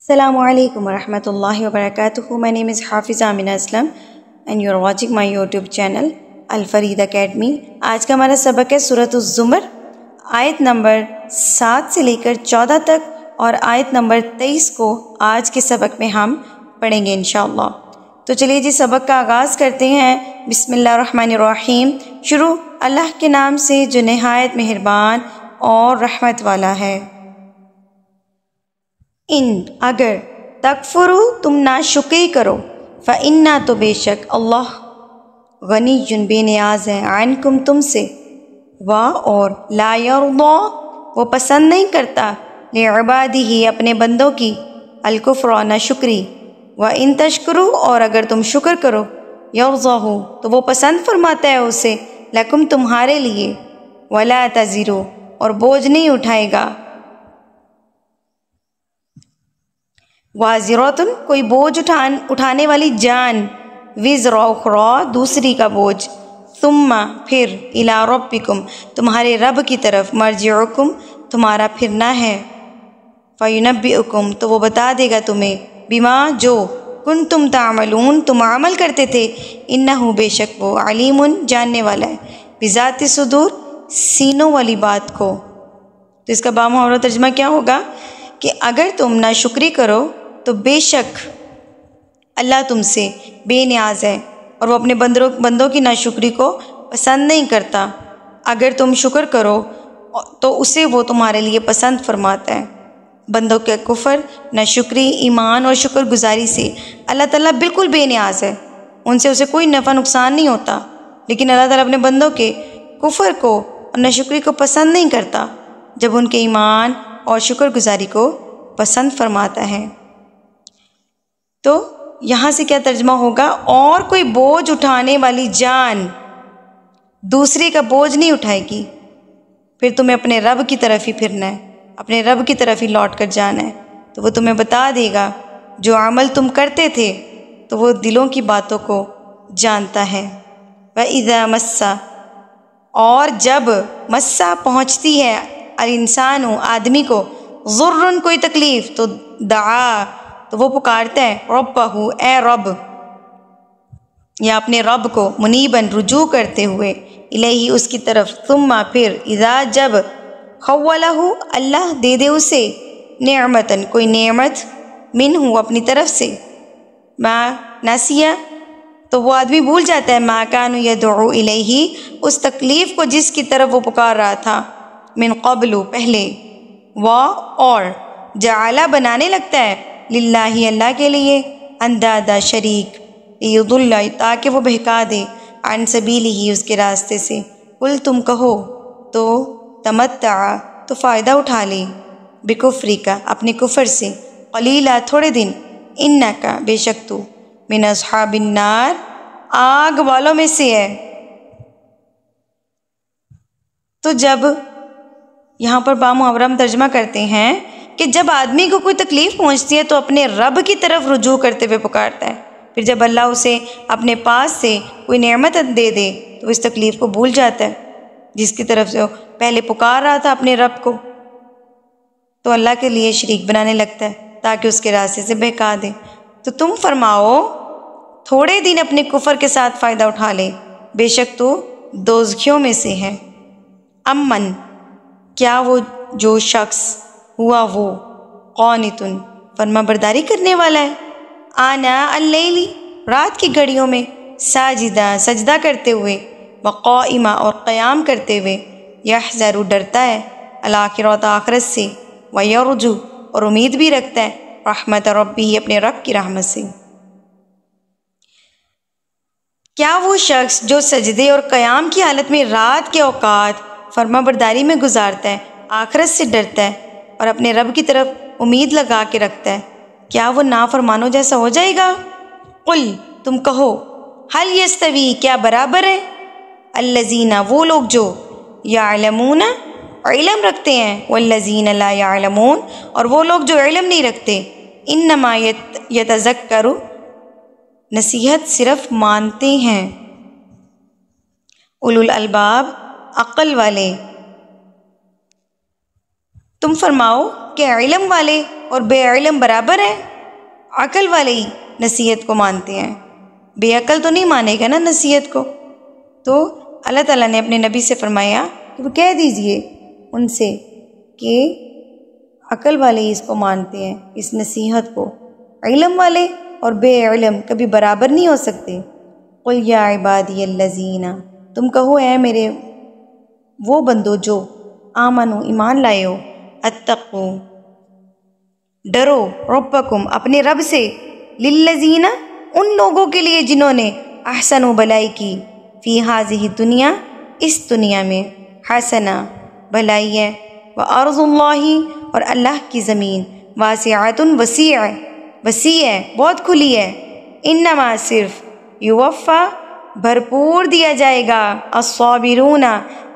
Assalamu alaikum warahmatullahi wabarakatuh. My name is Hafiza Amina Aslam and you are watching my YouTube channel Al Fareed Academy. آج کا ہمارا سبق ہے سورۃ الزمر، آیت نمبر 7 سے لے کر 14 تک اور آیت نمبر 23 کو آج کے سبق میں ہم پڑھیں گے انشاءاللہ۔ تو چلیے جی سبق کا آغاز کرتے ہیں۔ بسم اللہ الرحمن الرحیم، شروع اللہ کے نام سے جو نہایت مہربان اور رحمت والا ہے۔ ان اگر تکفرو تم ناشکری کرو، فإنا تو بے شک اللہ غنی جن بے نیاز ہے، عنکم تم سے، اور لا یرضا وہ پسند نہیں کرتا، لعبادہ اپنے بندوں کی، الکفر ناشکری، وان تشکرو اور اگر تم شکر کرو، یرضاہ تو وہ پسند فرماتا ہے اسے، لکم تمہارے لیے، ولا تزرو اور بوجھ نہیں اٹھائے گا، وازراتن کوئی بوجھ اٹھانے والی جان، وزر اخری دوسری کا بوجھ، ثم پھر الی ربکم تمہارے رب کی طرف، مرجعکم تمہارا پھرنا ہے، فینبئکم تو وہ بتا دے گا تمہیں، بما جو کنتم تعملون تم عمل کرتے تھے، انہ بے شک وہ علیم جاننے والا ہے، بذات صدور سینوں والی بات کو۔ تو اس کا بامحاورہ ترجمہ کیا ہوگا کہ اگر تم ناشکری کرو تو بے شک اللہ تم سے بے نیاز ہے اور وہ اپنے بندوں کی ناشکری کو پسند نہیں کرتا، اگر تم شکر کرو تو اسے وہ تمہارے لیے پسند فرماتا ہے۔ بندوں کے کفر، ناشکری، ایمان اور شکر گزاری سے اللہ تعالیٰ بالکل بے نیاز ہے، ان سے اسے کوئی نفع نقصان نہیں ہوتا، لیکن اللہ تعالیٰ اپنے بندوں کے کفر کو اور ناشکری کو پسند نہیں کرتا جب ان کے ایمان اور شکر گزاری کو پسند فرماتا ہے۔ تو یہاں سے کیا ترجمہ ہوگا؟ اور کوئی بوجھ اٹھانے والی جان دوسری کا بوجھ نہیں اٹھائے گی، پھر تمہیں اپنے رب کی طرف ہی پھرنا ہے، اپنے رب کی طرف ہی لوٹ کر جانا ہے، تو وہ تمہیں بتا دے گا جو عمل تم کرتے تھے، تو وہ دلوں کی باتوں کو جانتا ہے۔ وَإِذَا مَسَّ اور جب مسّا پہنچتی ہے الانسان آدمی کو، ضرن کوئی تکلیف، تو دعا تو وہ پکارتا ہے، ربہ اے رب، یا اپنے رب کو، منیباً رجوع کرتے ہوئے، الیہ اس کی طرف، ثم پھر، اذا جب، خولہ اللہ دے دے اسے، نعمتاً کوئی نعمت، منہ اپنی طرف سے، ما نسیہ تو وہ آدمی بھول جاتا ہے، ما کانوا یدعو الیہ اس تکلیف کو جس کی طرف وہ پکار رہا تھا، من قبل پہلے، اور جعلہ بنانے لگتا ہے، للہ اللہ کے لیے، اندادا شریک، لیضل تاکہ وہ بہکا دے، عن سبیلہ اس کے راستے سے، قل تم کہو، تو تمتع تو فائدہ اٹھا لے، بکفری کا اپنے کفر سے، قلیلا تھوڑے دن، انکا بے شک تو، من اصحاب النار آگ والوں میں سے ہے۔ تو جب یہاں پر بامحاورہ ہم ترجمہ کرتے ہیں کہ جب آدمی کو کوئی تکلیف پہنچتی ہے تو اپنے رب کی طرف رجوع کرتے ہوئے پکارتا ہے، پھر جب اللہ اسے اپنے پاس سے کوئی نعمت دے دے تو اس تکلیف کو بھول جاتا ہے جس کی طرف سے وہ پہلے پکار رہا تھا اپنے رب کو، تو اللہ کے لیے شریک بنانے لگتا ہے تاکہ اس کے راستے سے بہکا دے۔ تو تم فرماؤ تھوڑے دن اپنے کفر کے ساتھ فائدہ اٹھا لے، بے شک تو دوزخیوں میں سے ہے۔ امن کیا وہ جو شخص ہوا وہ قانتن فرما برداری کرنے والا ہے، آنا اللیل رات کی گھڑیوں میں، ساجدہ سجدہ کرتے ہوئے، وقائمہ اور قیام کرتے ہوئے، یحذر ڈرتا ہے، الآخرۃ آخرت سے، ویرجو اور امید بھی رکھتا ہے، رحمت ربہ اپنے رب کی رحمت سے۔ کیا وہ شخص جو سجدے اور قیام کی حالت میں رات کے اوقات فرما برداری میں گزارتا ہے، آخرت سے ڈرتا ہے اور اپنے رب کی طرف امید لگا کے رکھتا ہے، کیا وہ نافرمانوں جیسا ہو جائے گا؟ قل تم کہو، حل یستوی کیا برابر ہے، الذین وہ لوگ جو یعلمون علم رکھتے ہیں، والذین لا یعلمون اور وہ لوگ جو علم نہیں رکھتے، انما یتذکر نصیحت صرف مانتے ہیں، اولو الالباب عقل والے۔ تم فرماؤ کہ علم والے اور بے علم برابر ہیں؟ عقل والے ہی نصیحت کو مانتے ہیں، بے عقل تو نہیں مانے گا نا نصیحت کو۔ تو اللہ تعالیٰ نے اپنے نبی سے فرمایا کہ وہ کہہ دیجئے ان سے کہ عقل والے ہی اس کو مانتے ہیں، اس نصیحت کو، علم والے اور بے علم کبھی برابر نہیں ہو سکتے۔ قل یا عبادی الذین، تم کہو اے میرے وہ بندو جو آمنو ایمان لائے ہو، اتقو ڈرو، ربکم اپنے رب سے، للذین ان لوگوں کے لیے جنہوں نے احسنوا بھلائی کی، فی ہذہ دنیا اس دنیا میں، حسنہ بھلائی ہے، وارض اللہ اور اللہ کی زمین، واسعۃ وسیع ہے، بہت کھلی ہے، انما صرف یوفا بھرپور دیا جائے گا، الصابرون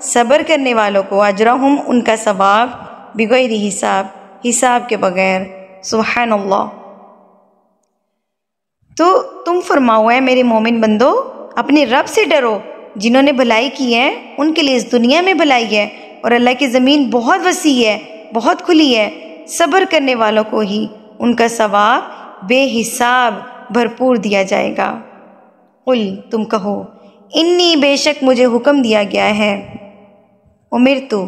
صبر کرنے والوں کو، اجرہم ان کا ثواب، بغیر حساب حساب کے بغیر۔ سبحان اللہ۔ تو تم فرماؤ اے میرے مومن بندو، اپنے رب سے ڈرو، جنہوں نے بھلائی کی ہے ان کے لیے اس دنیا میں بھلائی ہے، اور اللہ کی زمین بہت وسیع ہے، بہت کھلی ہے، صبر کرنے والوں کو ہی ان کا ثواب بے حساب بھرپور دیا جائے گا۔ قل تم کہو، انی بے شک مجھے حکم دیا گیا ہے، امرتو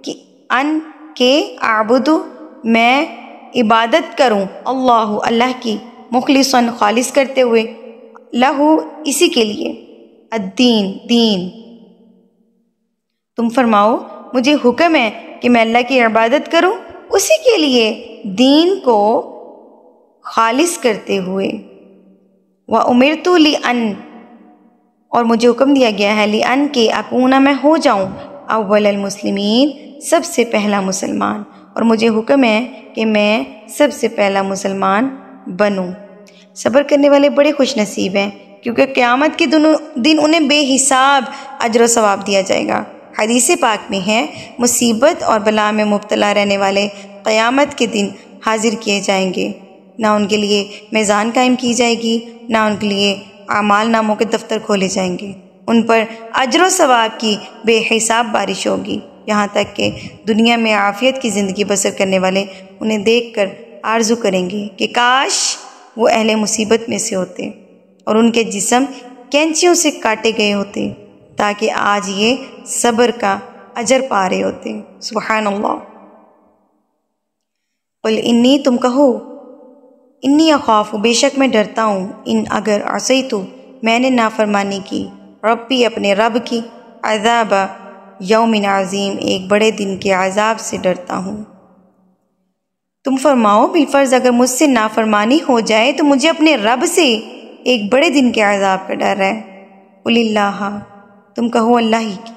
کہ ان کے اعبدو میں عبادت کروں، اللہ کی، مخلصاً خالص کرتے ہوئے، لہو اسی کے لیے، الدین دین۔ تم فرماؤ مجھے حکم ہے کہ میں اللہ کی عبادت کروں، اسی کے لیے دین کو خالص کرتے ہوئے، وَأُمِرْتُ لِأَنْ اور مجھے حکم دیا گیا ہے، لِأَنْ کہ اکونا میں ہو جاؤں، اول المسلمین سب سے پہلا مسلمان، اور مجھے حکم ہے کہ میں سب سے پہلا مسلمان بنوں۔ صبر کرنے والے بڑے خوش نصیب ہیں، کیونکہ قیامت کے دن انہیں بے حساب اجر و ثواب دیا جائے گا۔ حدیث پاک میں ہے، مصیبت اور بلا میں مبتلا رہنے والے قیامت کے دن حاضر کیے جائیں گے، نہ ان کے لیے میزان قائم کی جائے گی، نہ ان کے لیے اعمال ناموں کے دفتر کھولے جائیں گے، ان پر اجر و ثواب کی بے حساب بارش ہوگی، یہاں تک کہ دنیا میں عافیت کی زندگی بسر کرنے والے انہیں دیکھ کر آرزو کریں گے کہ کاش وہ اہل مصیبت میں سے ہوتے اور ان کے جسم کینچیوں سے کاٹے گئے ہوتے، تاکہ آج یہ صبر کا اجر پا رہے ہوتے۔ سبحان اللہ۔ قل انی تم کہو، انی اخاف بے شک میں ڈرتا ہوں، ان اگر عصیتو میں نے نافرمانی کی، ربی اپنے رب کی، عذاب یوم عظیم ایک بڑے دن کے عذاب سے ڈرتا ہوں۔ تم فرماؤ بالفرض اگر مجھ سے نافرمانی ہو جائے تو مجھے اپنے رب سے ایک بڑے دن کے عذاب کا ڈر ہے۔ قل اللہ تم کہو اللہ ہی کی،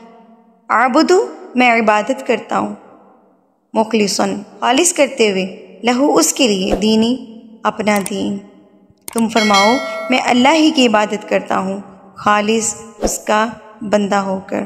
اعبدو میں عبادت کرتا ہوں، مخلصاً خالص کرتے ہوئے، لہو اس کے لیے، دینی اپنا دین۔ تم فرماؤ میں اللہ ہی کی عبادت کرتا ہوں، خالص اس کا بندہ ہو کر۔